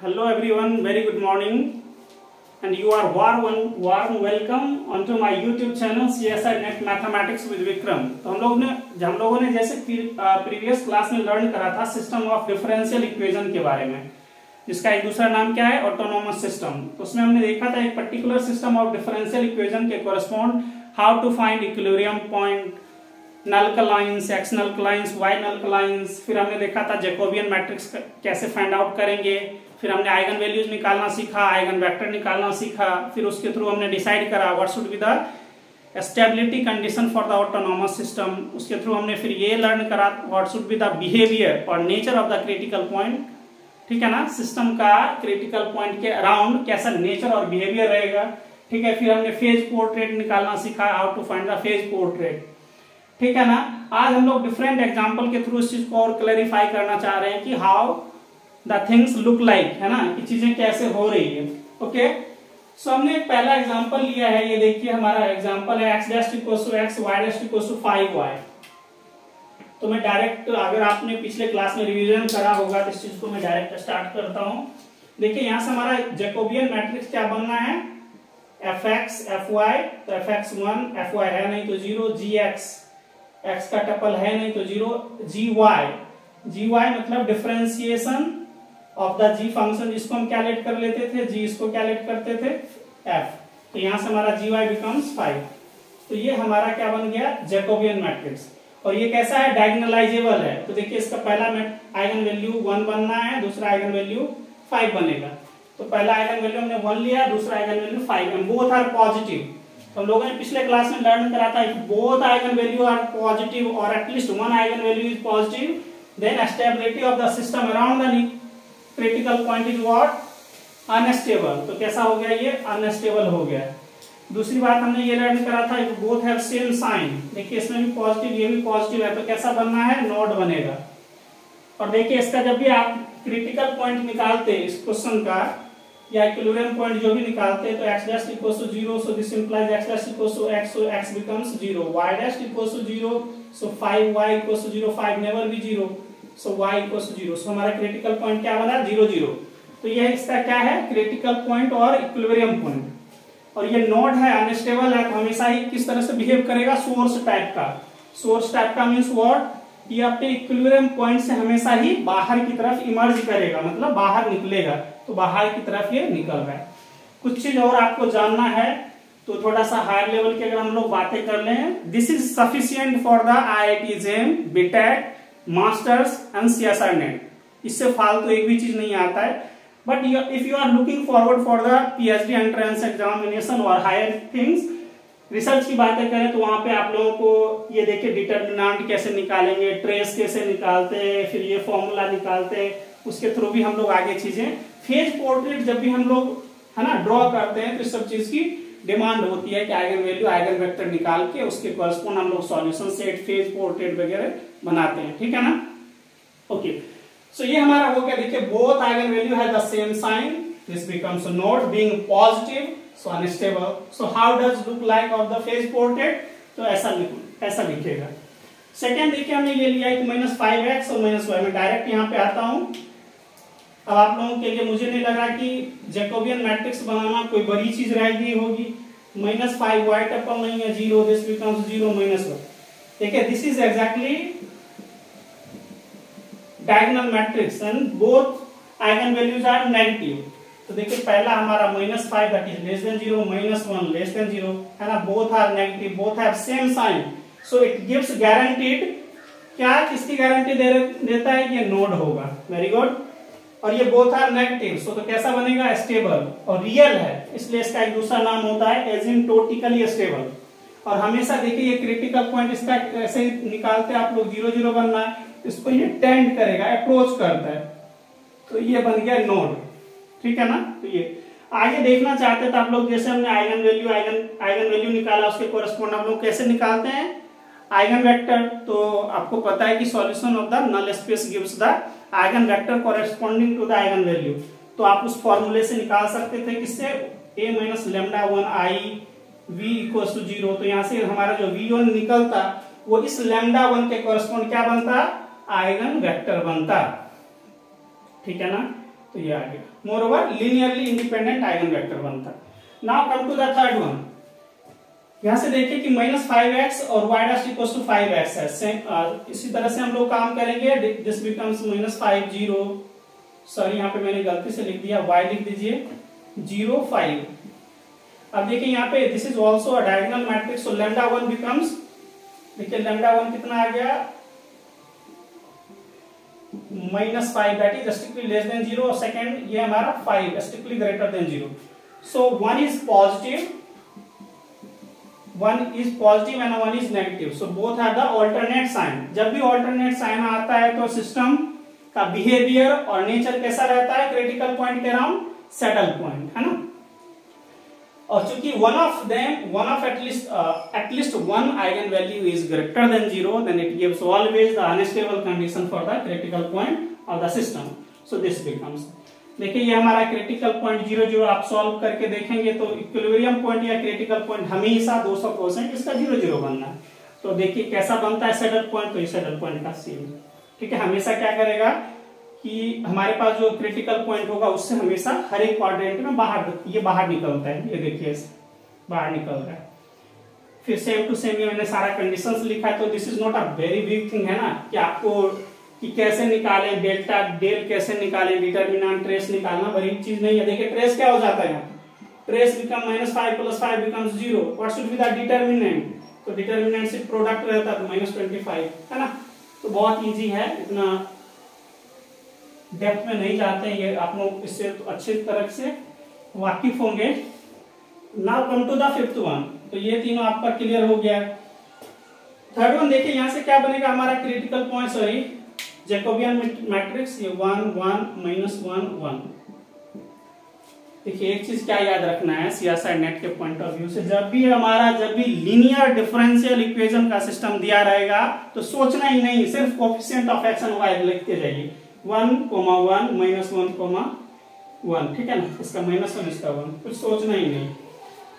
Hello everyone, very good morning, and you are warm welcome onto my YouTube channel CSI Net Mathematics with Vikram। तो हम लोगों ने जैसे previous class में learn करा था सिस्टम ऑफ डिफरेंशियल इक्वेशन के बारे में, जिसका एक दूसरा नाम क्या है, ऑटोनोमस सिस्टम। तो उसमें हमने देखा था एक particular system of differential equation के correspond how to find equilibrium point, nullclines, x nullclines, y nullclines. फिर हमने देखा था जैकोबियन मैट्रिक्स कैसे फाइंड आउट करेंगे। फिर हमने आइगन वैल्यूज निकालना सीखा, आइगन वेक्टर निकालना सीखा। फिर उसके थ्रू हमने डिसाइड करा what should be the stability condition for the autonomous system. उसके थ्रू हमने फिर ये लर्न करा what should be the behaviour और nature of the critical point. ठीक है ना, सिस्टम का क्रिटिकल पॉइंट के अराउंड कैसा नेचर और बिहेवियर रहेगा। ठीक है, फिर हमने फेज पोर्ट्रेट निकालना सीखा, how to find the phase portrait. ठीक है ना, आज हम लोग डिफरेंट एग्जांपल के थ्रू इस चीज को और क्लैरिफाई करना चाह रहे हैं कि how the things look like, है ना, कि चीजें कैसे हो रही है। ओके, सो हमने एक पहला एग्जांपल लिया है, ये देखिए हमारा एग्जांपल है x dash equals to x, y dash equals to 5y। तो मैं डायरेक्ट, अगर आपने पिछले क्लास में रिवीजन करा होगा तो इस चीज को मैं डायरेक्ट स्टार्ट करता हूं। देखिए यहां से हमारा जैकोबियन मैट्रिक्स क्या बनना है, fx fy। तो fx1 fy है नहीं तो 0, gx x का टपल है नहीं तो 0, gy मतलब differentiation of the g function, जिसको हम क्या लेट कर लेते थे, g इसको क्या लेट करते थे f। तो यहां से हमारा gy बिकम्स 5। तो ये हमारा क्या बन गया, जैकोबियन मैट्रिक्स। और ये कैसा है, डायगोनलाइजेबल है। तो देखिए इसका पहला आइगन वैल्यू 1 बनना है, दूसरा आइगन वैल्यू 5 बनेगा। तो पहला आइगन वैल्यू हमने 1 लिया, दूसरा eigen value 5, and both are positive. तो हम लोगों ने पिछले क्लास में लर्न करा था both eigen value are positive और at least one eigen value is positive, then stability of the system around the critical point is what, unstable. तो कैसा हो गया, ये अनस्टेबल हो गया। दूसरी बात हमने ये लर्न करा था बोथ हैव सेम साइन। देखिए इसमें भी पॉजिटिव, ये भी पॉजिटिव है, तो कैसा बनना है, नोड बनेगा। और देखिए इसका जब भी आप क्रिटिकल पॉइंट निकालते इस क्वेश्चन का या इक्विलिब्रियम पॉइंट जो भी निकालते हैं, तो x dash equals to 0, so this implies x dash equals to x, so x becomes 0, y dash equals to 0, so 5y equals to 0, 5 never be 0, so y equals to 0। So हमारा critical point क्या बना, 0 0। तो ये इसका क्या है, critical point और equilibrium point. और ये नोड है, अनस्टेबल है, तो हमेशा ही किस तरह से बिहेव करेगा, सोर्स टाइप का। सोर्स टाइप का मींस व्हाट, ये अपने इक्विलिब्रियम पॉइंट से हमेशा ही बाहर की तरफ इमर्ज करेगा, मतलब बाहर निकलेगा। तो बाहर की तरफ ये निकल रहा है। कुछ चीज और आपको जानना है तो थोड़ा सा हायर लेवल की अगर हम लोग बातें कर लें, this is sufficient for the IIT JEM, B Tech, masters and CSI NET. इससे फालतू एक भी चीज नहीं आता है। But if you are looking forward for the PhD entrance examination और हायर थिंग्स, रिसर्च की बातें करें तो वहां पे आप लोगों को ये देखिए डिटर्मिनेंट कैसे निकालेंगे, ट्रेस कैसे निकालते हैं, फिर ये फॉर्मूला निकालते हैं, उसके थ्रू भी हम लोग आगे चीजें, फेज पोर्ट्रेट जब भी हम लोग, है ना, ड्रॉ करते हैं तो इस सब चीज की डिमांड होती है कि आइगन वैल्यू, आइगन वेक्टर निकाल के उसके कॉरस्पॉन्ड हम लोग सॉल्यूशन सेट, फेज पोर्ट्रेट वगैरह बनाते हैं। ठीक है ना, ओके। सो ये हमारा हो गया। देखिए बोथ आइगन वैल्यू है the same sign, this becomes node being positive, so unstable. So how does look like of the phase portrait, तो ऐसा लिखेगा। सेकेंड देखिए हमने ये लिया है -5x और -y। मैं डायरेक्ट यहाँ पे आता हूं। अब आप लोगों के लिए मुझे नहीं लग रहा कि जैकोबियन मैट्रिक्स बनाना कोई बड़ी चीज रह गई होगी। -5y टपल नहीं है, 0, दिस बिकम्स 0 -1। देखिए this is exactly diagonal matrix and both eigen values are negative. तो देखिए पहला हमारा -5 that is less than 0, -1 less than 0, है ना, both are negative, both have same sign, so it gives guaranteed. क्या किसकी गारंटी देता है, ये नोड होगा। Very good. और ये बोथ आर नेगेटिव, सो तो कैसा बनेगा, स्टेबल और रियल है, इसलिए इसका एक दूसरा नाम होता है एसिम्प्टोटिकली स्टेबल। और हमेशा देखिए ये क्रिटिकल पॉइंट इसका ऐसे निकालते हैं आप लोग, 0 0 बनना है, इसको ये टेंड करेगा, अप्रोच करता है, तो ये बन गया नोड। ठीक है ना। तो ये आगे देखना चाहते हैं तो आप लोग, जैसे हमने आइगन वैल्यू निकाला, उसके कोरस्पॉन्ड हम लोग कैसे निकालते हैं, आइगन वेक्टर। तो आपको पता है कि solution of the null space gives the eigen vector corresponding to the eigen value. तो आप उस फॉर्मूले से निकाल सकते थे, किससे, a - λ1i v equals to 0। तो यहाँ से हमारा जो v1 निकलता वो इस λ1 के कोरेस्पॉन्ड क्या बनता, आइगन वेक्टर बनता। ठीक है ना। तो ये आ गया। Moreover linearly independent eigen vector बनता है। Now come to the third one. यहां से देखिए कि -5x और y dash equals to 5x है। इसी तरह से हम लोग काम करेंगे। दिस बिकम्स -5 सॉरी यहाँ पे मैंने गलती से लिख दिया, y लिख दीजिए 0 5। अब देखिए यहाँ पे this is also a diagonal matrix, so λ1 becomes, देखिए λ1 कितना आ गया -5 that is strictly less than 0, और सेकंड ये हमारा 5 strictly greater than 0। So one is positive and one is negative, so both are the alternate sign. जब भी alternate sign आता है तो सिस्टम का बिहेवियर और नेचर कैसा रहता है, क्रिटिकल पॉइंट के अराउंड सैडल पॉइंट, है ना। और चूंकि one of at least one eigen value is greater than 0, then it gives always the unstable condition for the critical point of the system. So this becomes, देखिए ये हमारा critical point 0 0 आप solve करके देखेंगे तो इक्विलिब्रियम पॉइंट या critical point हमेशा 200% इसका 0 0 बनना है। तो देखिए कैसा बनता है सैडल पॉइंट, तो ये सैडल पॉइंट का सीन, ठीक है। हमेशा क्या करेगा कि हमारे पास जो क्रिटिकल पॉइंट होगा उससे हमेशा हर एक क्वाड्रेंट में बाहर निकलता है। ये देखिए बाहर निकल रहा है। फिर सेम टू सेम ये मैंने सारा कंडीशंस लिखा है, तो this is not a very big thing, है ना, कि आपको कि कैसे निकालें डेल्टा डेल कैसे निकालें, डिटर्मिनेंट ट्रेस निकालना बड़ी चीज नहीं है। देखिए ट्रेस क्या हो जाता है यहाँ, trace become -5 + 5 becomes 0। What should be the determinant, तो डिटर्मिनेंट से प्रोडक्ट रहता है तो -25, है ना। तो बहुत इजी है, इतना डेप्थ में नहीं जाते हैं, ये आप लोग इससे तो अच्छी तरह से वाकिफ होंगे। Now come to the fifth one, तो ये तीनों आपका क्लियर हो गया। थर्ड वन देखिए यहाँ से क्या बनेगा हमारा critical point, sorry Jacobian matrix, ये 1 1 -1 1। देखिए एक चीज क्या याद रखना है सीएसआई नेट के पॉइंट ऑफ व्यू से, जब भी लीनियर डिफरेंशियल इक्वेशन का सिस्टम दिया रहेगा तो सोचना ही नहीं, सिर्फ coefficient of x and Y लिखते जाइए, 1, 1 -1, 1, ठीक है ना। इसका -1 इसका 1, कुछ सोचना ही नहीं।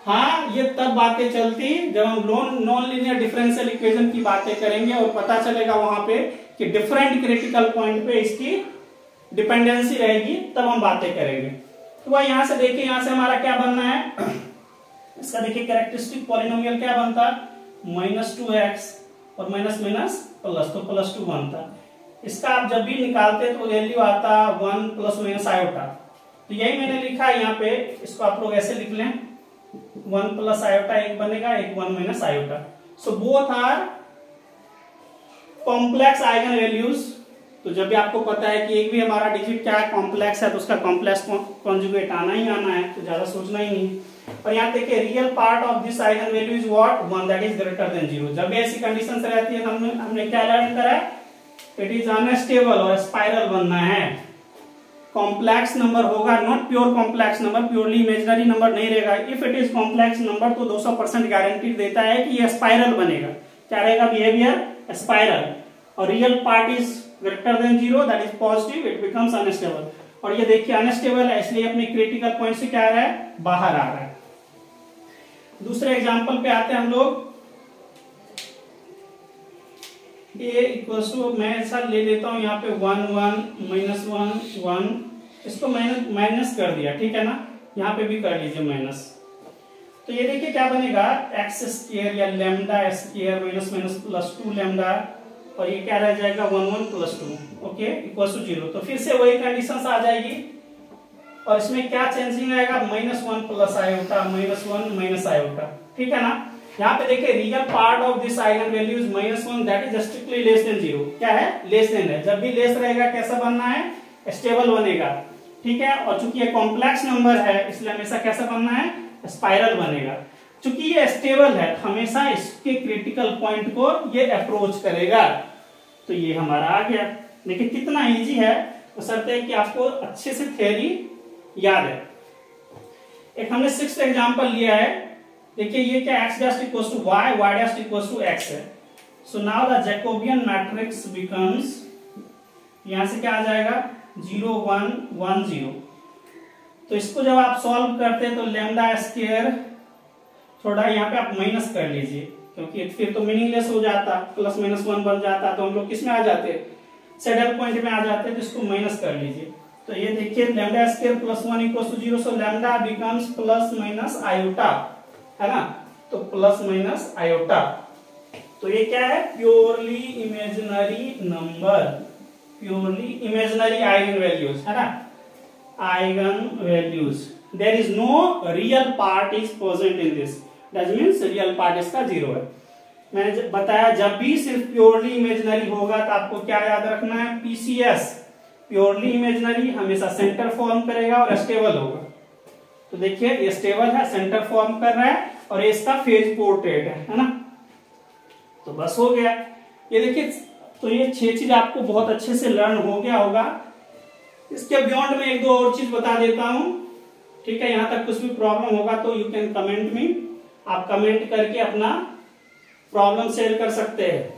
हाँ ये तब बातें चलती जब हम नॉन लीनियर डिफरेंशियल इक्वेशन की बातें करेंगे और पता चलेगा वहां पे कि डिफरेंट क्रिटिकल पॉइंट पे इसकी डिपेंडेंसी रहेगी, तब हम बातें करेंगे। तो वह यहां से देखिए, यहां से हमारा क्या बनना है, इसका देखिए कैरेक्टरिस्टिक पॉलिनोमियल क्या बनता, -2x और माइनस प्लस, तो +2 बनता। इसका आप जब भी निकालते तो वैल्यू आता 1 ± आयोटा। तो यही मैंने लिखा है यहाँ पे, इसको आप लोग ऐसे लिख लें, 1 + आयोटा एक बनेगा, एक 1 - iota. So both are complex eigen values. तो जब भी आपको पता है कि एक भी हमारा डिजिट क्या है कॉम्प्लेक्स है, तो उसका कॉम्प्लेक्स कॉन्जुगेट आना ही आना है, तो ज्यादा सोचना ही नहीं। और यहाँ देखिए real part of this eigen value is what, 1 that is greater than 0। जब भी ऐसी कंडीशन रहती है तो हमने क्या लर्न करा है, इट इज अनस्टेबल और स्पाइरल बनना है। कॉम्प्लेक्स नंबर होगा, not pure complex number, purely imaginary number नहीं रहेगा। If it is complex number तो 200% गारंटी देता है कि ये स्पाइरल बनेगा। क्या रहेगा बिहेवियर, स्पाइरल। और real part is greater than 0 that is positive, it becomes unstable. और ये देखिए अनस्टेबल है, इसलिए अपने क्रिटिकल पॉइंट से क्या आ रहा है, बाहर आ रहा है। दूसरे एग्जांपल पे आते हैं हम लोग। a मैं ऐसा ले लेता हूं यहाँ पे 1 1 -1 1, इसको माइनस कर दिया, ठीक है ना। यहाँ पे भी कर लीजिए माइनस। तो ये देखिए क्या बनेगा, x² या λ² +2 लैम्डा, और ये क्या रह जाएगा 1 1 + 2, ओके, = 0। तो फिर से वही कंडीशंस आ जाएगी, और इसमें क्या चेंजिंग आएगा, -1 + आयोटा, -1 - आयोटा, ठीक है ना। यहाँ पे देखिए real part of this eigen value is -1 that is strictly less than 0। क्या है, लेस देन है। जब भी लेस रहेगा कैसा बनना है, स्टेबल बनेगा, ठीक है। और चूंकि ये कॉम्प्लेक्स नंबर है इसलिए हमेशा कैसा बनना है, स्पाइरल बनेगा। चूंकि ये स्टेबल है हमेशा इसके क्रिटिकल पॉइंट को ये अप्रोच करेगा। तो ये हमारा आ गया। देखिए कितना इजी है, बशर्ते कि आपको अच्छे से थ्योरी याद है। एक हमने 6th एग्जांपल लिया है। देखिए ये क्या, x' = y, y' = x है। So now the Jacobian matrix becomes, यहां से क्या आ जाएगा, 0 1 1 0। तो इसको जब आप सॉल्व करते हैं तो λ², थोड़ा यहाँ पे आप माइनस कर लीजिए, क्योंकि फिर तो मीनिंगलेस हो जाता, +-1 बन जाता। तो हम लोग किस में आ जाते, सैडल पॉइंट में आ जाते, तो इसको माइनस कर लीजिए। तो ये देखिए lambda square plus 1 equal to 0, so lambda becomes plus minus iota, है ना, तो प्लस माइनस आयोटा। तो ये क्या है, purely imaginary number, purely imaginary eigen values, है ना, eigen values. There is no real part is present in this, that means real part इसका 0 है। मैंने बताया जब भी सिर्फ प्योरली इमेजिनरी होगा तो आपको क्या याद रखना है, पीसीएस, प्योरली इमेजिनरी हमेशा सेंटर फॉर्म करेगा और स्टेबल होगा। तो देखिए ये स्टेबल है, सेंटर फॉर्म कर रहा है और ये इसका फेज पोर्ट्रेट है ना। तो बस हो गया ये देखिए। तो ये 6 चीज आपको बहुत अच्छे से लर्न हो गया होगा। इसके बियॉन्ड में 1-2 और चीज बता देता हूं, ठीक है। यहां तक कुछ भी प्रॉब्लम होगा तो यू कैन कमेंट मी, आप कमेंट करके अपना प्रॉब्लम शेयर कर सकते हैं।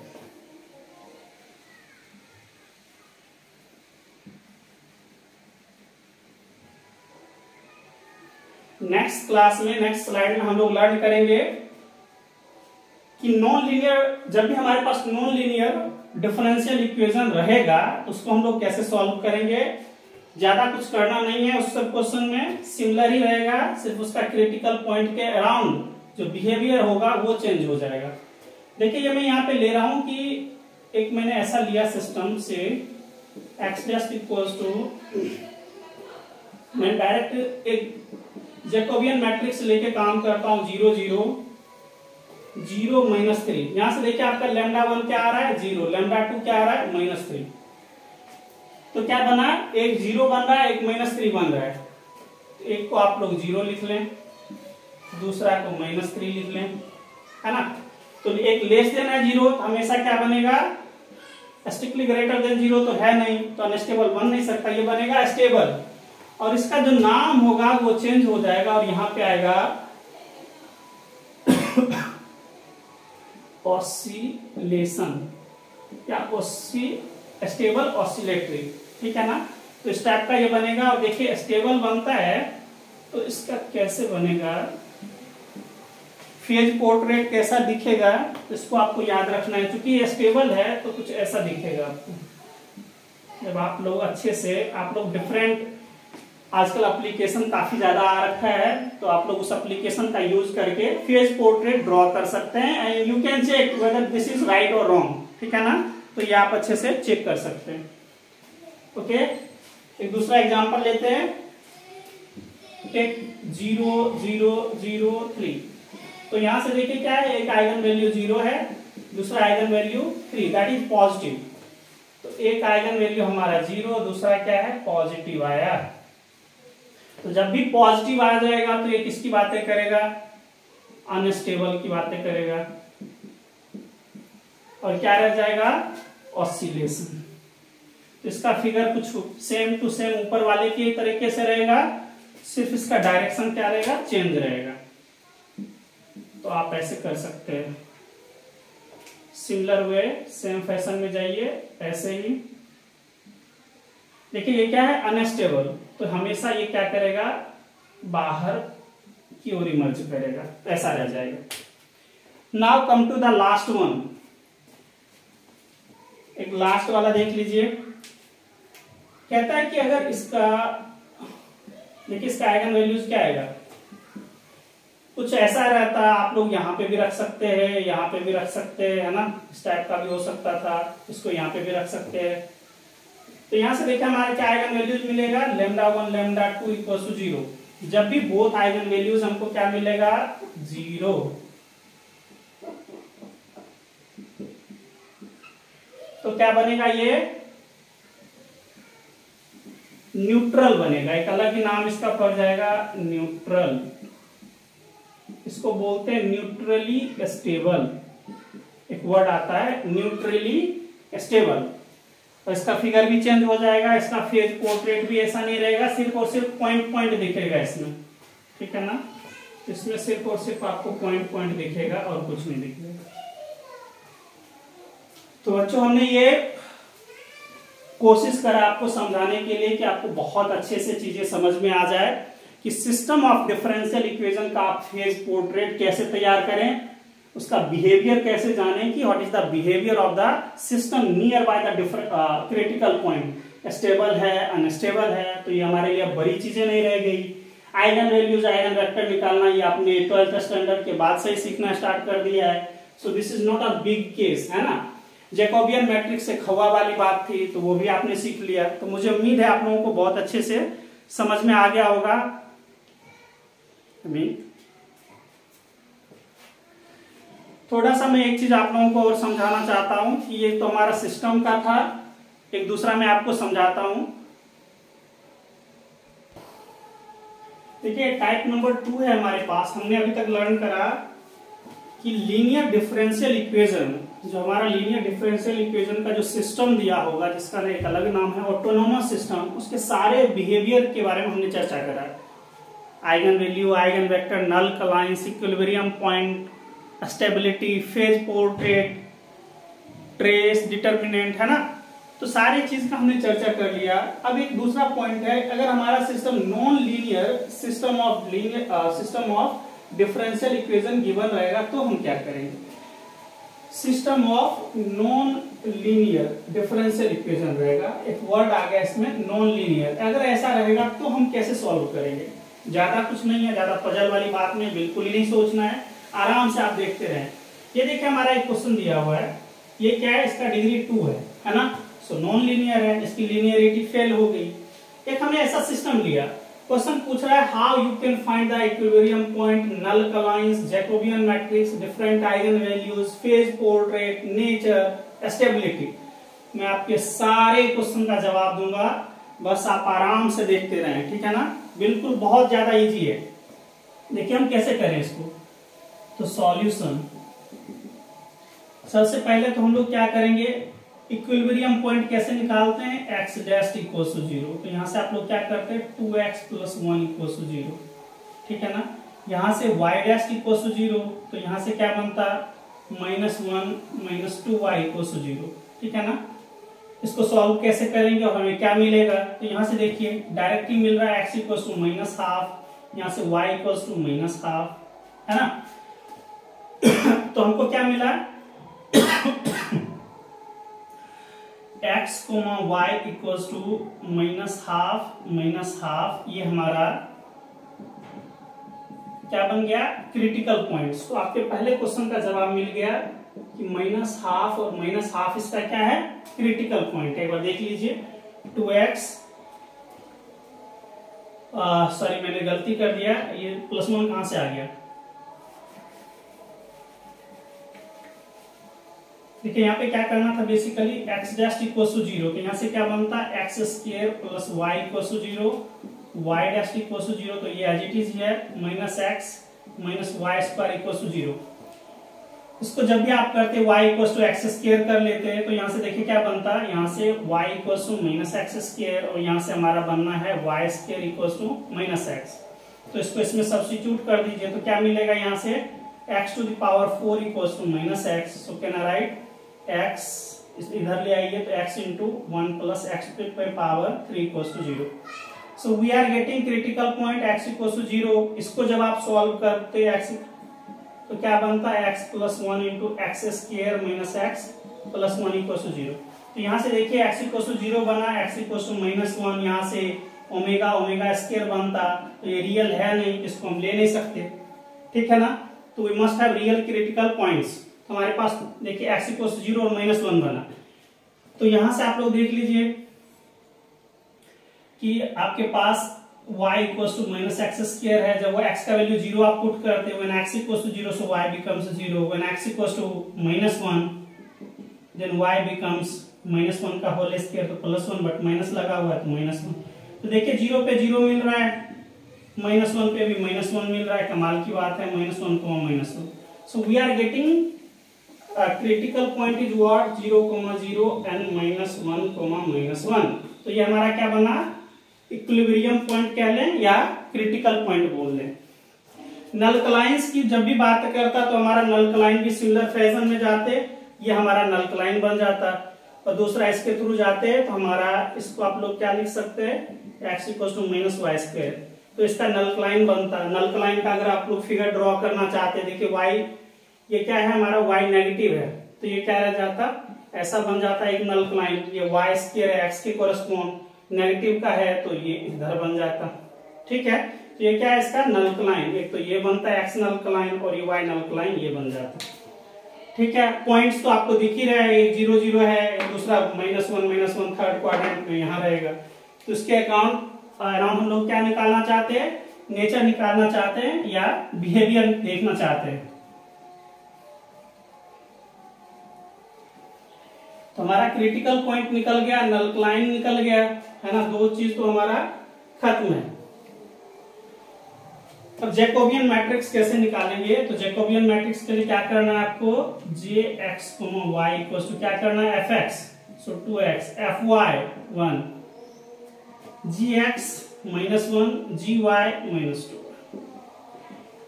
नेक्स्ट क्लास में, नेक्स्ट स्लाइड में हम लोग लर्न करेंगे कि नॉन लीनियर, जब भी हमारे पास नॉन लीनियर डिफरेंशियल इक्वेशन रहेगा उसको हम लोग कैसे सॉल्व करेंगे। ज्यादा कुछ करना नहीं है, उस सब क्वेश्चन में सिमिलर ही रहेगा, सिर्फ उसका क्रिटिकल पॉइंट के अराउंड जो बिहेवियर होगा वो चेंज हो जाएगा। देखिए ये मैं यहाँ पे ले रहा हूं कि एक मैंने ऐसा लिया सिस्टम से x डैश इक्वल्स टू, मैं डायरेक्ट एक जैकोबियन मैट्रिक्स लेके काम करता हूं, 0 0 0 -3। यहां से देखिए आपका लैम्डा 1 क्या आ रहा है 0, लैम्डा 2 क्या आ रहा है -3। तो क्या बना, एक 0 बन रहा है, एक -3 बन रहा है। एक को आप लोग 0 लिख लें, दूसरा को -3 लिख लें, है ना। तो एक लेस देन है 0, हमेशा क्या बनेगा, स्ट्रिक्टली ग्रेटर देन 0 तो है नहीं, तो अनस्टेबल बन नहीं सकता, ये बनेगा स्टेबल। और इसका जो नाम होगा वो चेंज हो जाएगा और यहां पे आएगा ऑसिलेशन या स्टेबल ऑसिलेटरी, ठीक है ना। तो इस टाइप का ये बनेगा। और देखिए स्टेबल बनता है तो इसका कैसे बनेगा, फेज पोर्ट्रेट कैसा दिखेगा, इसको आपको याद रखना है। क्योंकि ये स्टेबल है तो कुछ ऐसा दिखेगा आपको। जब आप लोग अच्छे से, आप लोग डिफरेंट, आजकल एप्लीकेशन काफी ज्यादा आ रखा है, तो आप लोग उस एप्लीकेशन का यूज करके फेज पोर्ट्रेट ड्रॉ कर सकते हैं and you can check whether this is right और रॉन्ग, ठीक है ना। तो ये आप अच्छे से चेक कर सकते हैं। ओके, एक दूसरा एग्जांपल लेते हैं, टेक 0 0 0 3। तो यहां से देखिए क्या है, एक आइगन वैल्यू 0 है, दूसरा eigen value 3, that is positive. तो एक आइगन वैल्यू हमारा 0, दूसरा क्या है पॉजिटिव आया। तो जब भी पॉजिटिव आ जाएगा तो ये किसकी बातें करेगा, अनस्टेबल की बातें करेगा। और क्या रह जाएगा, ऑसिलेशन। तो इसका फिगर कुछ सेम टू सेम ऊपर वाले के तरीके से रहेगा, सिर्फ इसका डायरेक्शन क्या रहेगा, चेंज रहेगा। तो आप ऐसे कर सकते हैं, सिमिलर वे, सेम फैशन में जाइए, ऐसे ही। देखिए ये क्या है, अनस्टेबल, तो हमेशा ये क्या करेगा, बाहर की ओर इमर्ज करेगा, ऐसा रह जाएगा। Now come to the last one, एक लास्ट वाला देख लीजिए। कहता है कि अगर इसका, देखिए इसका आइगन वैल्यूज क्या आएगा, कुछ ऐसा रहता है, आप लोग यहाँ पे भी रख सकते हैं, यहाँ पे भी रख सकते हैं, है ना, इस टाइप का भी हो सकता था, इसको यहाँ पे भी रख सकते हैं। तो यहां से देखिए हमारे क्या आइगन वैल्यूज मिलेगा, लैम्डा 1 लैम्डा 2 इक्वल टू 0। जब भी बोथ आइगन वैल्यूज हमको क्या मिलेगा, 0। तो क्या बनेगा, ये न्यूट्रल बनेगा, एक अलग ही नाम इसका पड़ जाएगा, न्यूट्रल। इसको बोलते हैं न्यूट्रली स्टेबल, एक वर्ड आता है न्यूट्रली स्टेबल। और इसका फिगर भी चेंज हो जाएगा, इसका फेज पोर्ट्रेट भी ऐसा नहीं रहेगा, सिर्फ और सिर्फ पॉइंट पॉइंट दिखेगा इसमें, ठीक है ना। इसमें सिर्फ और सिर्फ आपको पॉइंट पॉइंट दिखेगा और कुछ नहीं दिखेगा। तो बच्चों हमने ये कोशिश करा आपको समझाने के लिए कि आपको बहुत अच्छे से चीजें समझ में आ जाए कि सिस्टम ऑफ डिफरेंशियल इक्वेशन का आप फेज पोर्ट्रेट कैसे तैयार करें, उसका बिहेवियर कैसे जानें कि what is the behaviour of the system near by the critical point. Stable है, अनस्टेबल है, तो ये हमारे लिए बड़ी चीजें नहीं रह गई। आइगन वैल्यूज, आइगन वेक्टर निकालना ये आपने 12th स्टैंडर्ड के बाद से ही सीखना स्टार्ट कर दिया है। So this is not a big case, है ना। जैकोबियन मैट्रिक्स से खवा वाली बात थी तो वो भी आपने सीख लिया। तो मुझे उम्मीद है आप लोगों को बहुत अच्छे से समझ में आ गया होगा। थोड़ा सा मैं एक चीज आप लोगों को और समझाना चाहता हूं कि ये तो हमारा सिस्टम का था, एक दूसरा मैं आपको समझाता हूं। देखिए टाइप नंबर 2 है हमारे पास। हमने अभी तक लर्न करा कि लीनियर डिफरेंशियल इक्वेशन, जो हमारा लीनियर डिफरेंशियल इक्वेशन का जो सिस्टम दिया होगा, जिसका एक अलग नाम है ऑटोनोमस सिस्टम, उसके सारे बिहेवियर के बारे में हमने चर्चा करा। Eigen value, eigen vector, nullclines, equilibrium point, stability, phase portrait, trace, determinant, है ना। तो सारी चीज का हमने चर्चा कर लिया। अब एक दूसरा पॉइंट है, अगर हमारा system non linear system of differential equation given रहेगा तो हम क्या करेंगे। System of non linear differential equation रहेगा, एक वर्ड आ गया इसमें नॉन लीनियर। अगर ऐसा रहेगा तो हम कैसे सॉल्व करेंगे। ज्यादा कुछ नहीं है, ज्यादा पजल वाली बात नहीं, बिल्कुल ही नहीं सोचना है, आराम से आप देखते रहें। ये देखिए हमारा एक क्वेश्चन दिया हुआ है, ये क्या है, इसका डिग्री 2 है ना। सो नॉन लीनियर है, इसकी लीनियरिटी फेल हो गई। एक हमने ऐसा सिस्टम लिया, क्वेश्चन पूछ रहा है how you can find the equilibrium point, nullclines, Jacobian matrix, different eigen values, phase portrait, nature, stability. मैं आपके सारे क्वेश्चन का जवाब दूंगा, बस आप आराम से देखते रहें, ठीक है ना। बिल्कुल बहुत ज्यादा इजी है। देखिए हम कैसे करें इसको। तो सॉल्यूशन, सबसे पहले तो हम लोग क्या करेंगे, इक्विलिब्रियम पॉइंट कैसे निकालते हैं, x डैश इक्वल्स टू 0। तो यहां से आप लोग क्या करते हैं, 2x प्लस 1 इक्वल्स टू 0, ठीक है ना। यहां से y डैश इक्वल्स टू 0, तो यहां से क्या बनता, -1 माइनस 2y इक्वल्स टू 0, ठीक है ना। इसको सॉल्व कैसे करेंगे और हमें क्या मिलेगा। तो यहां से देखिए डायरेक्ट ही मिल रहा है, x इक्वल्स टू -हाफ, यहां से y इक्वल्स टू -हाफ, है ना। तो हमको क्या मिला, x, y equals to -half, ये हमारा क्या बन गया, क्रिटिकल पॉइंट्स। तो आपके पहले क्वेश्चन का जवाब मिल गया कि -हाफ और -हाफ इसका क्या है, क्रिटिकल पॉइंट है। एक बार देख लीजिए, 2x, सॉरी मैंने गलती कर दिया, ये +1 कहां से आ गया। देखिए यहाँ पे क्या करना था, basically x dash equals to 0, तो यहाँ से क्या बनता है, x square plus y equals to 0, y dash equals to 0, तो ये एज इट इज है, -x minus y square equals to 0। इसको जब भी आप करते y equals to x square कर लेते हैं, तो यहाँ से देखिए क्या बनता है, यहाँ से y equals to -x square, और यहाँ से हमारा बनना है y square equals to -x। तो इसको इसमें सब्स्टिट्यूट कर दीजिए, तो क्या मिलेगा, यहाँ से x to the power 4 equals to -x। So can I write x, इधर ले आइए, तो x into 1 plus x to the power 3 equals to 0। So we are getting critical point x equals to 0। इसको जब आप सॉल्व करते हैं x, तो क्या बनता है, x plus 1 into x square minus x plus 1 equals to 0। तो यहाँ से देखिए x इक्वल्स टू 0 बना, x इक्वल्स टू -1, यहाँ से ओमेगा ओमेगा स्क्वायर बनता, तो ये रियल है नहीं, इसको हम ले नहीं सकते, ठीक है ना। तो we must have real critical points. तो हमारे पास देखिए x इक्वल्स टू 0 और -1 बना। तो यहां से आप लोग देख लीजिए कि आपके पास y equals to -x square है। जब वो x का वैल्यू 0 आप पुट करते हैं, when x equals to 0 so y becomes 0, when x equals to -1 then y becomes -1 का होल स्क्वायर, तो +1 बट माइनस लगा हुआ है तो -1। तो देखिए 0 पे 0 मिल रहा है, -1 पे भी -1 मिल रहा है, कमाल की बात है, -1, -1। So we are getting critical point is what, 0, 0 and -1, -1। तो ये हमारा क्या बना, इक्विलिब्रियम पॉइंट कह लें या क्रिटिकल पॉइंट बोल लें। नलकलाइंस की जब भी बात करता तो हमारा नलकलाइन भी सिमिलर फैशन में जाते, ये हमारा नलकलाइन बन जाता, और दूसरा इसके थ्रू जाते तो हमारा, इसको आप लोग क्या लिख सकते हैं, x equals to -y square, तो इसका नलकलाइन बनता। नलकलाइन का अगर आप लोग फिगर ड्रॉ करना चाहते हैं, देखिए y ये क्या है हमारा, y नेगेटिव है, तो ये क्या रह जाता, ऐसा बन जाता है एक नल्कलाइन। ये वाई स्क्वायर है एक्स के कोरस्पोंड, नेगेटिव का है तो ये इधर बन जाता। ठीक है, तो ये क्या है इसका नल्कलाइन। एक तो ये बनता है एक्स नल्कलाइन और ये वाई नल्कलाइन ये बन जाता। ठीक है, पॉइंट्स तो आपको दिख ही रहा है, एक 0 0 है, दूसरा -1 थर्ड क्वाड्रेंट में यहाँ रहेगा। तो इसके अराउंड हम लोग क्या निकालना चाहते हैं, नेचर निकालना चाहते हैं या बिहेवियर देखना चाहते हैं। तो हमारा क्रिटिकल पॉइंट निकल गया, नल्कलाइन निकल गया, है ना, दो चीज तो हमारा खत्म है। अब जैकोबियन मैट्रिक्स कैसे निकालेंगे, तो जैकोबियन मैट्रिक्स के लिए क्या करना है आपको, jx, y इक्वल्स टू क्या करना है fx, सो 2x fy 1 gx -1 gy -2।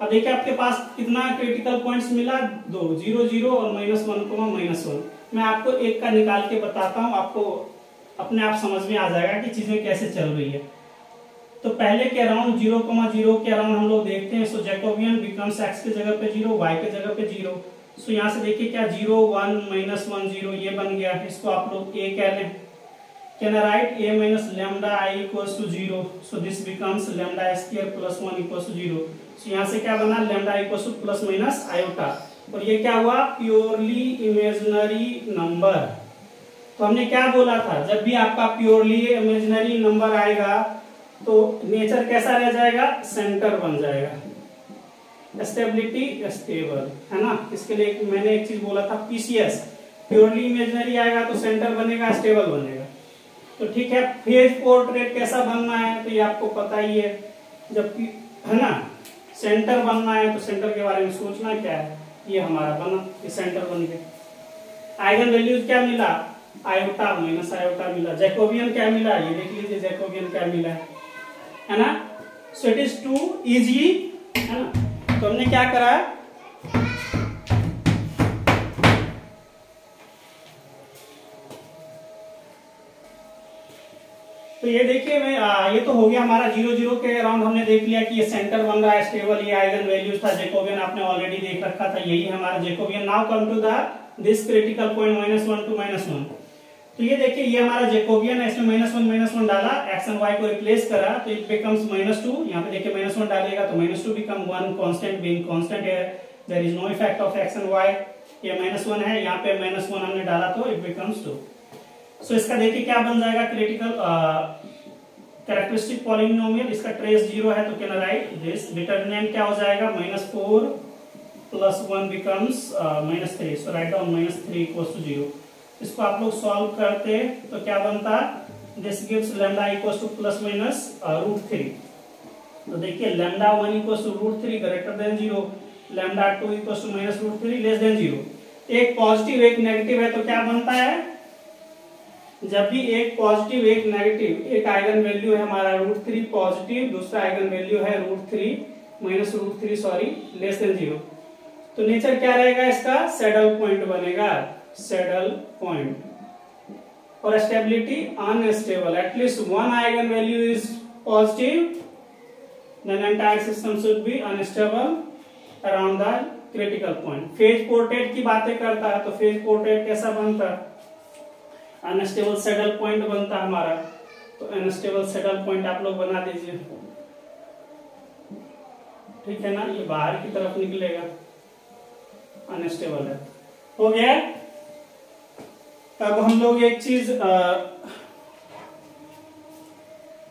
अब देखिए आपके पास कितना क्रिटिकल पॉइंट्स मिला, 2 0 0 और -1 -1। मैं आपको एक का निकाल के बताता हूं, आपको अपने आप समझ में आ जाएगा कि चीजें कैसे चल रही है। तो पहले के अराउंड 0,0 के अराउंड हम लोग देखते हैं, सो जैकोबियन बिकम्स x के जगह पे 0, y के जगह पे 0। सो यहाँ से देखिए क्या 0 1 -1 0 ये बन गया, इसको आप लोग a कह लें। Can I right a minus lambda I equals to 0, so this becomes lambda square plus 1 equals to 0। सो यहाँ से क्या बना, lambda equals to plus minus iota, और ये क्या हुआ, प्योरली इमेजिनरी नंबर। तो हमने क्या बोला था, जब भी आपका प्योरली इमेजिनरी नंबर आएगा तो नेचर कैसा रह जाएगा, सेंटर बन जाएगा। स्टेबिलिटी स्टेबल, है ना। इसके लिए मैंने एक चीज बोला था पीसीएस, प्योरली इमेजिनरी आएगा तो सेंटर बनेगा, स्टेबल बनेगा। तो ठीक है, फेज पोर्ट्रेट कैसा बनना है तो ये आपको पता ही है, जब है ना सेंटर बनना है तो सेंटर के बारे में सोचना क्या है, ये हमारा बना, ये सेंटर बन गया। आइगन वैल्यूज क्या मिला, आयोटा माइनस आयोटा मिला। जैकोबियन क्या मिला, ये देख लीजिए जैकोबियन क्या मिला है ना। So it is too easy, है ना। तो हमने क्या करा, तो ये देखिए ये तो हो गया हमारा 0 0 के अराउंड, हमने देख लिया कि ये सेंटर बन रहा है, स्टेबल, ये आइगन वैल्यूज था। जैकोबियन आपने ऑलरेडी देख रखा था, यही हमारा Jacobian. Now come to this critical point -1 to -1। तो ये देखिए ये हमारा जैकोबियन है, इसमें -1 डाला, एक्स एंड वाई को रिप्लेस करा तो इट बिकम्स -2। यहाँ पे देखिए -1 डालेगा तो -2 बिकम 1, कांस्टेंट बीइंग कांस्टेंट है, there is no effect of x and y. ये -1 है, यहाँ पे -1 हमने डाला तो इट बिकम्स 2। सो इसका देखिए क्या बन जाएगा, क्रिटिकल कैरेक्टरिस्टिक पॉलिनोमियल, इसका ट्रेस 0 है तो can I right this. Determinant क्या हो जाएगा, -4 + 1 बिकम्स -3, सो राइट डाउन -3 = 0। इसको आप लोग सॉल्व करते तो क्या बनता, this gives lambda equals to +-√3। तो देखिए lambda 1 equals to √3 greater than 0, lambda 2 equals to -√3 less than 0। एक पॉजिटिव एक नेगेटिव है तो क्या बनता है, जब भी एक पॉजिटिव एक नेगेटिव, एक आइगन वैल्यू है हमारा √3 पॉजिटिव, दूसरा आइगन वैल्यू है -√3 सॉरी लेस देन 0, तो नेचर क्या रहेगा इसका, सैडल पॉइंट बनेगा, सैडल पॉइंट। और stability unstable, at least one eigen value is positive, then entire system should be unstable around the critical point. Phase portrait की बातें करता है तो फेज पोर्ट्रेट कैसा बनता, अनस्टेबल सैडल पॉइंट बनता हमारा। तो अनस्टेबल सैडल पॉइंट आप लोग बना दीजिए, ठीक है ना, ये बाहर की तरफ निकलेगा, अनस्टेबल है, हो गया। अब हम लोग एक चीज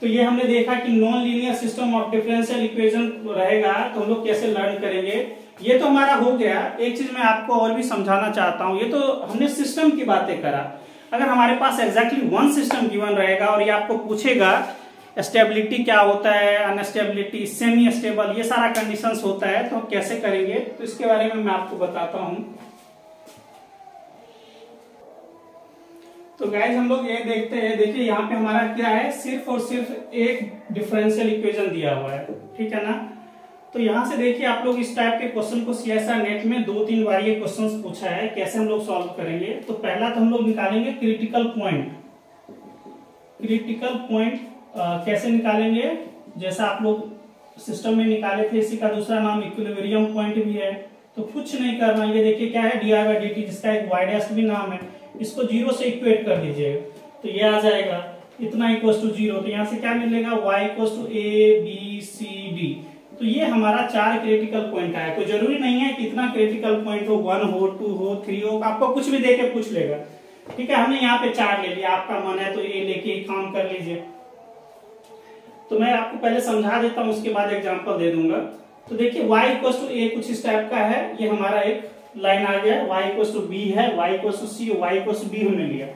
तो ये हमने देखा कि non linear system of differential equation रहेगा तो हम लोग कैसे लर्न करेंगे, ये तो हमारा हो गया। एक चीज मैं आपको और भी समझाना चाहता हूं, ये तो हमने सिस्टम की बातें करा, अगर हमारे पास एग्जैक्टली वन सिस्टम गिवन रहेगा और ये आपको पूछेगा स्टेबिलिटी क्या होता है, अनस्टेबिलिटी, सेमी स्टेबल, ये सारा कंडीशंस होता है, तो कैसे करेंगे तो इसके बारे में मैं आपको बताता हूं। तो गाइज हम लोग ये देखते हैं, देखिए यहाँ पे हमारा क्या है, सिर्फ और सिर्फ एक डिफरेंशियल इक्वेशन दिया हुआ है, ठीक है ना। तो यहाँ से देखिए आप लोग इस टाइप के क्वेश्चन को सीएसआर नेट में 2-3 बार ये क्वेश्चन पूछा है, कैसे हम लोग सॉल्व करेंगे। तो पहला तो हम लोग निकालेंगे क्रिटिकल पॉइंट। क्रिटिकल पॉइंट कैसे निकालेंगे, जैसा आप लोग सिस्टम में निकाले थे, इसी का दूसरा नाम इक्विलिब्रियम पॉइंट भी है। तो कुछ नहीं करना, ये देखिए क्या है, dy/dt, जिसका एक y' भी नाम है, इसको 0 से इक्वेट कर दीजिएगा तो ये आ जाएगा इतना इक्वल्स टू 0। तो यहाँ से क्या मिलेगा, y equals to a b c d। तो ये हमारा 4 क्रिटिकल पॉइंट आया। कोई जरूरी नहीं है कि इतना क्रिटिकल पॉइंट हो, 1 हो, 2 हो, 3 हो, आपको कुछ भी देके पूछ लेगा। ठीक है, हमने यहाँ पे 4 ले लिया, आपका मन है तो ये लेके काम कर लीजिए। तो मैं आपको पहले समझा देता हूँ, उसके बाद एग्जांपल दे दूंगा। तो देखिए y इक्वल्स टू a कुछ इस टाइप का है, ये हमारा एक लाइन आ गया, y इक्वल्स टू b है, y equals to c, y equals to b हमने लिया।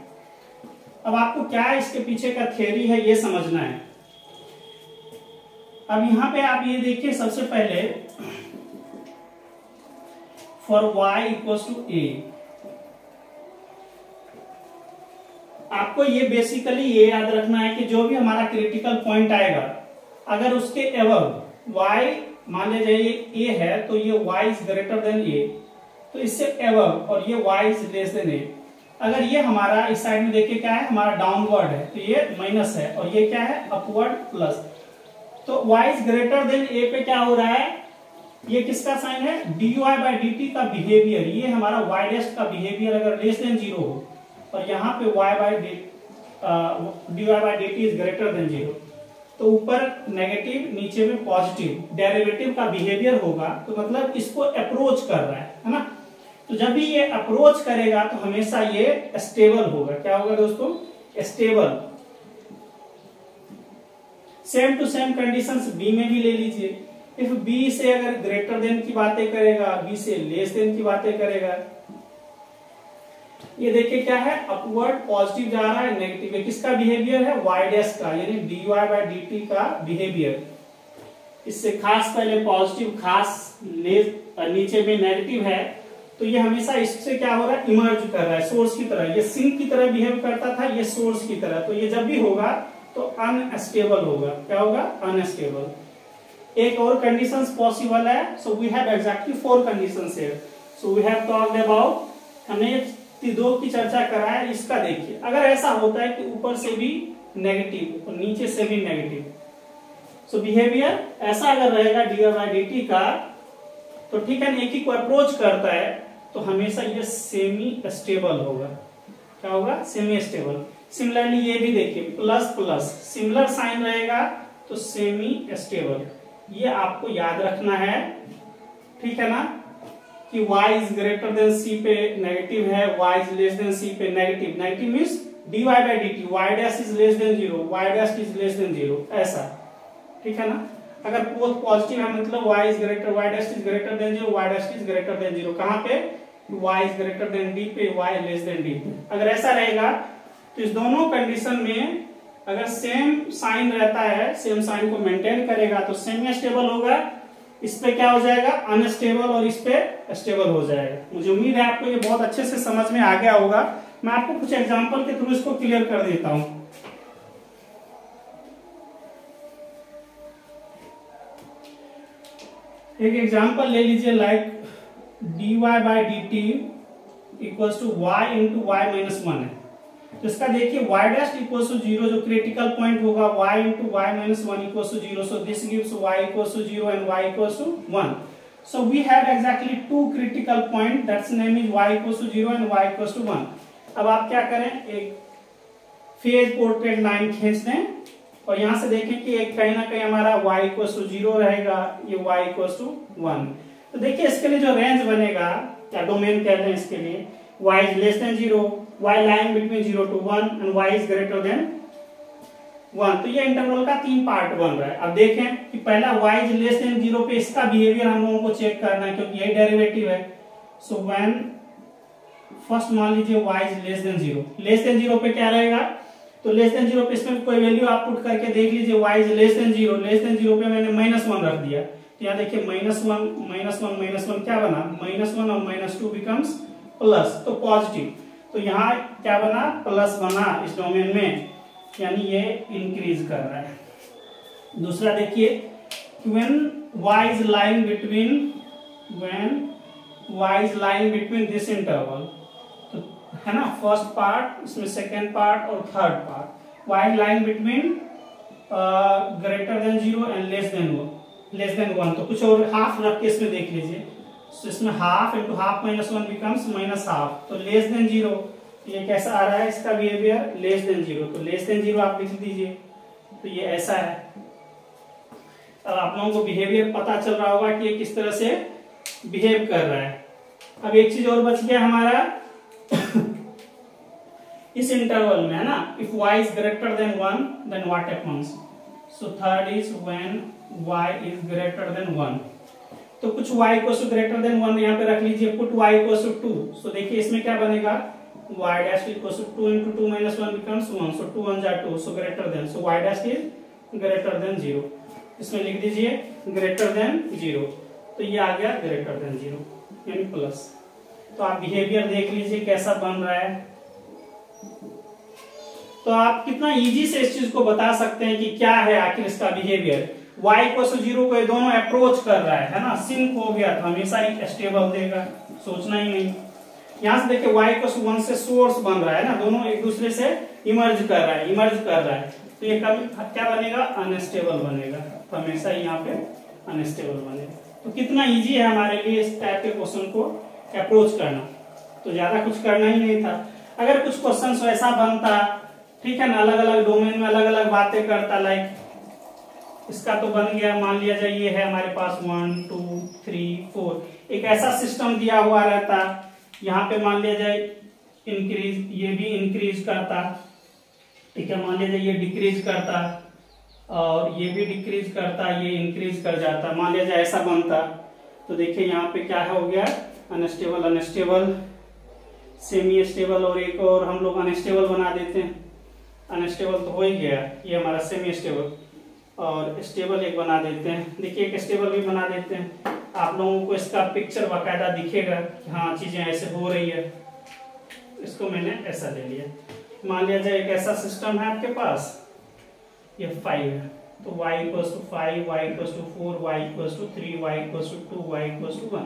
अब आपको क्या इसके पीछे का थ्योरी है ये समझना है। अब यहाँ पे आप ये देखिए, सबसे पहले for y equals to a, आपको ये बेसिकली ये याद रखना है कि जो भी हमारा क्रिटिकल पॉइंट आएगा, अगर उसके एबव y मान लीजिए a है तो ये y is greater then a, तो इससे एबव, और ये y is less then a। अगर ये हमारा इस साइड में देखिए क्या है, हमारा डाउनवर्ड है तो ये माइनस है, और ये क्या है अपवर्ड प्लस। तो y is greater then a पे क्या हो रहा है, ये किसका साइन है, dy बाई dt का बिहेवियर। ये हमारा y डैश का बिहेवियर अगर लेस देन 0 हो, और यहाँ पे y by dy by dt is greater than 0, तो ऊपर नेगेटिव नीचे में पॉजिटिव डेरिवेटिव का बिहेवियर होगा। तो मतलब इसको अप्रोच कर रहा है ना। तो जब भी ये अप्रोच करेगा तो हमेशा ये स्टेबल होगा। क्या होगा दोस्तों, stable. Same to same conditions B में भी ले लीजिए। इफ बी से अगर ग्रेटर देन की बातें करेगा, बी से लेस देन की बातें करेगा, ये देखिए क्या है, अपवर्ड पॉजिटिव जा रहा है, नेगेटिव है, किसका बिहेवियर है, y डैश का, यानी dy बाई dt का बिहेवियर। इससे खास पहले पॉजिटिव, खास नीचे में नेगेटिव है, तो ये हमेशा इससे क्या हो रहा है, इमर्ज कर रहा है सोर्स की तरह। ये सिंक की तरह बिहेव करता था, ये सोर्स की तरह। तो ये जब भी होगा तो अनस्टेबल होगा। क्या होगा, अनस्टेबल। एक और कंडीशंस पॉसिबल है। So we have exactly 4 conditions here. So we have talked about, हमने 2 की चर्चा करा है। इसका देखिए, अगर ऐसा होता है कि ऊपर से भी नेगेटिव और नीचे से भी नेगेटिव, सो बिहेवियर ऐसा अगर रहेगा dy बाई dt का, तो ठीक है, एक ही को अप्रोच करता है तो हमेशा ये सेमी स्टेबल होगा। क्या होगा, सेमी स्टेबल। सिमिलरली ये भी देखिए, प्लस प्लस सिमिलर साइन रहेगा तो सेमी स्टेबल। ये आपको याद रखना है, ठीक है ना, कि y is greater then c पे नेगेटिव है, y is less then c पे negative. Negative means dy by dt, y dash is less than 0, y dash is less than 0, ऐसा। ठीक है ना। अगर बोथ पॉजिटिव है मतलब y is greater, y dash is greater than 0, y dash is greater than 0। कहां पे, y is greater then d पे, y लेस देन d पे। अगर ऐसा रहेगा तो इस दोनों कंडीशन में अगर सेम साइन रहता है, सेम साइन को मेंटेन करेगा तो सेमी स्टेबल होगा। इस पे क्या हो जाएगा, अनस्टेबल, और इस पे स्टेबल हो जाएगा। मुझे उम्मीद है आपको ये बहुत अच्छे से समझ में आ गया होगा। मैं आपको कुछ एग्जांपल के थ्रू इसको क्लियर कर देता हूं। एक एग्जांपल ले लीजिए, like dy by dt equals to y into y minus 1 है। तो इसका देखिए y डैश इक्वल्स टू 0, जो क्रिटिकल पॉइंट होगा y into y minus 1 equals to 0। So this gives y equals to 0 and y equals to 1। So we have exactly 2 critical point, that's name is y equals to 0 and y equals to 1। अब आप क्या करें, एक phase portrait line खींच दें और यहां से देखें कि एक कहीं ना कहीं हमारा y इक्वल्स टू 0 रहेगा, ये y इक्वल्स टू 1। तो देखिए इसके लिए जो रेंज बनेगा, या डोमेन कह रहे हैं इसके लिए, y is less than 0, y lying between 0 to 1 and y is greater than 1। तो ये इंटरवल का 3 पार्ट बन रहा है। अब देखें कि पहला y is less than 0 पे इसका बिहेवियर हम लोगों को चेक करना है, क्योंकि यही डेरिवेटिव है। सो व्हेन फर्स्ट मान लीजिए y is less than 0, less than 0 पे क्या रहेगा, तो लेस देन 0 पे इसमें कोई वैल्यू आप पुट करके देख लीजिए, y is less than 0, less than 0 पे मैंने -1 रख दिया। तो यहाँ देखिए -1 क्या बना, -1 और -2 बिकम्स प्लस, तो पॉजिटिव। तो यहाँ क्या बना, प्लस बना इस डोमेन में, यानी ये इंक्रीज कर रहा है। दूसरा देखिए, when y is lying between this interval, तो है ना, फर्स्ट पार्ट, इसमें सेकेंड पार्ट और third part, y is lying between greater than 0 and less than 1। तो कुछ और हाफ रख के इसमें देख लीजिए। So, इसमें half into half minus 1 becomes -1/2। तो लेस देन 0, ये कैसा आ रहा है इसका बिहेवियर, लेस देन 0, तो लेस देन 0 आप लिख दीजिए, तो ये ऐसा है। अब आप लोगों को बिहेवियर पता चल रहा होगा कि ये किस तरह से बिहेव कर रहा है। अब एक चीज और बच गया हमारा इस इंटरवल में, है ना, if y is greater than 1 then what happens, so third is when y is greater than 1। तो कुछ y equal to greater than 1 यहाँ पे रख लीजिए, पुट y इक्वल टू 2। सो देखिए इसमें क्या बनेगा, y dash equal to 2 into 2 minus 1 becomes 1, so 2 1 are 2, so greater than, so y dash is greater than 0। इसमें लिख दीजिए ग्रेटर देन 0, तो ये आ गया ग्रेटर देन 0 यानी प्लस। तो आप बिहेवियर देख लीजिए कैसा बन रहा है। तो आप कितना इजी से इस चीज को बता सकते हैं कि क्या है आखिर इसका बिहेवियर। y इक्वल टू 0 को ये दोनों अप्रोच कर रहा है ना, सिंक हो गया तो हमेशा ही स्टेबल देगा, सोचना ही नहीं। यहां से देखिए y इक्वल टू 1 से सोर्स बन रहा है ना, दोनों एक दूसरे से इमर्ज कर रहा है, तो ये कभी क्या बनेगा, अनस्टेबल बनेगा, तो हमेशा ही यहाँ पे अनस्टेबल बनेगा। तो कितना इजी है हमारे लिए इस टाइप के क्वेश्चन को अप्रोच करना, तो ज्यादा कुछ करना ही नहीं था। अगर कुछ क्वेश्चन वैसा बनता, ठीक है ना, अलग अलग डोमेन में अलग अलग बातें करता, लाइक इसका तो बन गया, मान लिया जाए ये है हमारे पास 1 2 3 4, एक ऐसा सिस्टम दिया हुआ रहता, यहाँ पे मान लिया जाए इंक्रीज, ये भी इंक्रीज करता, ठीक है, मान लिया जाए ये डिक्रीज करता और ये भी डिक्रीज करता, ये इंक्रीज कर जाता, मान लिया जाए ऐसा बनता। तो देखिए यहाँ पे क्या हो गया, अनस्टेबल अनस्टेबल सेमी स्टेबल, और एक और हम लोग अनस्टेबल बना देते हैं। अनस्टेबल तो हो ही गया, ये हमारा सेमी स्टेबल, और स्टेबल एक बना देते हैं। देखिए एक स्टेबल भी बना देते हैं, आप लोगों को इसका पिक्चर बाकायदा दिखेगा कि हाँ चीजें ऐसे हो रही है। इसको मैंने ऐसा ले लिया, मान लिया जाए एक ऐसा सिस्टम है आपके पास, ये 5 है, तो y equals to 5, y equals to 4, y equals to 3, y equals to 2, y equals to 1।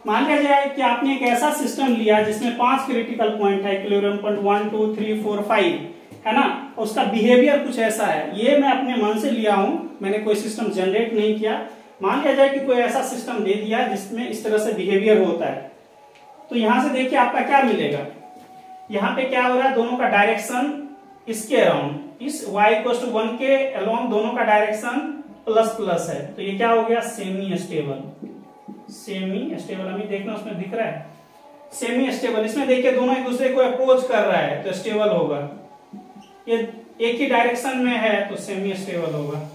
मान लिया जाए कि आपने एक ऐसा सिस्टम लिया जिसमें 5 क्रिटिकल पॉइंट है, इक्विलिब्रियम पॉइंट 1 2 3 4 5, है ना, उसका बिहेवियर कुछ ऐसा है। ये मैं अपने मन से लिया हूं, मैंने कोई सिस्टम जनरेट नहीं किया। मान लिया जाए कि कोई ऐसा सिस्टम दे दिया जिसमें इस तरह से बिहेवियर होता है, तो यहां से देखिए आपका क्या मिलेगा, यहाँ पे क्या हो रहा है, दोनों का डायरेक्शन इसके अराउंड, इस y इक्वल टू 1 के अलोंग दोनों का डायरेक्शन प्लस प्लस है, तो ये क्या हो गया, सेमी स्टेबल। सेमी स्टेबल हमें देखना उसमें दिख रहा है, सेमी स्टेबल। इसमें देखिए दोनों एक दूसरे को अप्रोच कर रहा है तो स्टेबल होगा, ये एक ही डायरेक्शन में है तो सेमी स्टेबल होगा।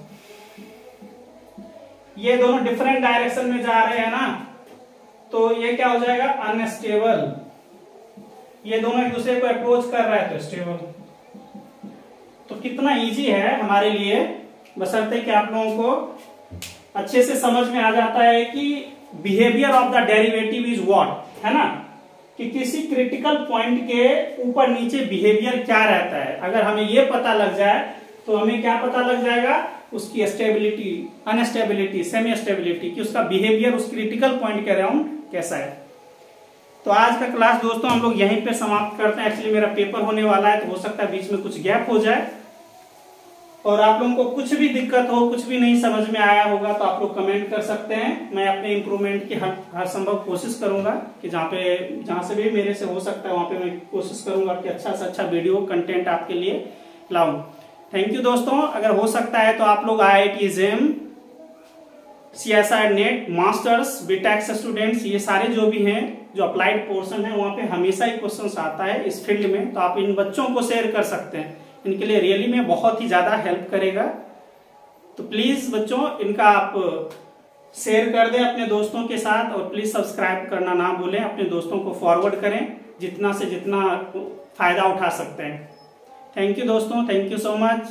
ये दोनों डिफरेंट डायरेक्शन में जा रहे हैं ना, तो ये क्या हो जाएगा, अनस्टेबल। ये दोनों एक दूसरे को अप्रोच कर रहा है तो स्टेबल। तो कितना इजी है हमारे लिए, बशर्ते कि आप लोगों को अच्छे से समझ में आ जाता है कि behaviour of the derivative is what, है ना, कि किसी क्रिटिकल पॉइंट के ऊपर नीचे बिहेवियर क्या रहता है। अगर हमें ये पता लग जाए तो हमें क्या पता लग जाएगा, उसकी स्टेबिलिटी, अनस्टेबिलिटी, सेमी स्टेबिलिटी, कि उसका बिहेवियर उस क्रिटिकल पॉइंट के अराउंड कैसा है। तो आज का क्लास दोस्तों हम लोग यहीं पे समाप्त करते हैं। एक्चुअली मेरा पेपर होने वाला है, तो हो सकता है बीच में कुछ गैप हो जाए, और आप लोगों को कुछ भी दिक्कत हो, कुछ भी नहीं समझ में आया होगा तो आप लोग कमेंट कर सकते हैं। मैं अपने इम्प्रूवमेंट की हर संभव कोशिश करूंगा कि जहां से भी मेरे से हो सकता है वहां पे मैं कोशिश करूंगा कि अच्छा से अच्छा वीडियो कंटेंट आपके लिए लाऊं। थैंक यू दोस्तों। अगर हो सकता है तो आप लोग IIT JEM, CSIR NET, masters, BTech students, ये सारे जो भी हैं, जो अप्लाइड पोर्शन है, वहां पे हमेशा ही क्वेश्चन आता है इस फील्ड में, तो आप इन बच्चों को शेयर कर सकते हैं, इनके लिए रियली में बहुत ही ज्यादा हेल्प करेगा। तो प्लीज बच्चों इनका आप शेयर कर दें अपने दोस्तों के साथ, और प्लीज सब्सक्राइब करना ना भूलें, अपने दोस्तों को फॉरवर्ड करें जितना से जितना फायदा उठा सकते हैं। थैंक यू दोस्तों, थैंक यू सो मच।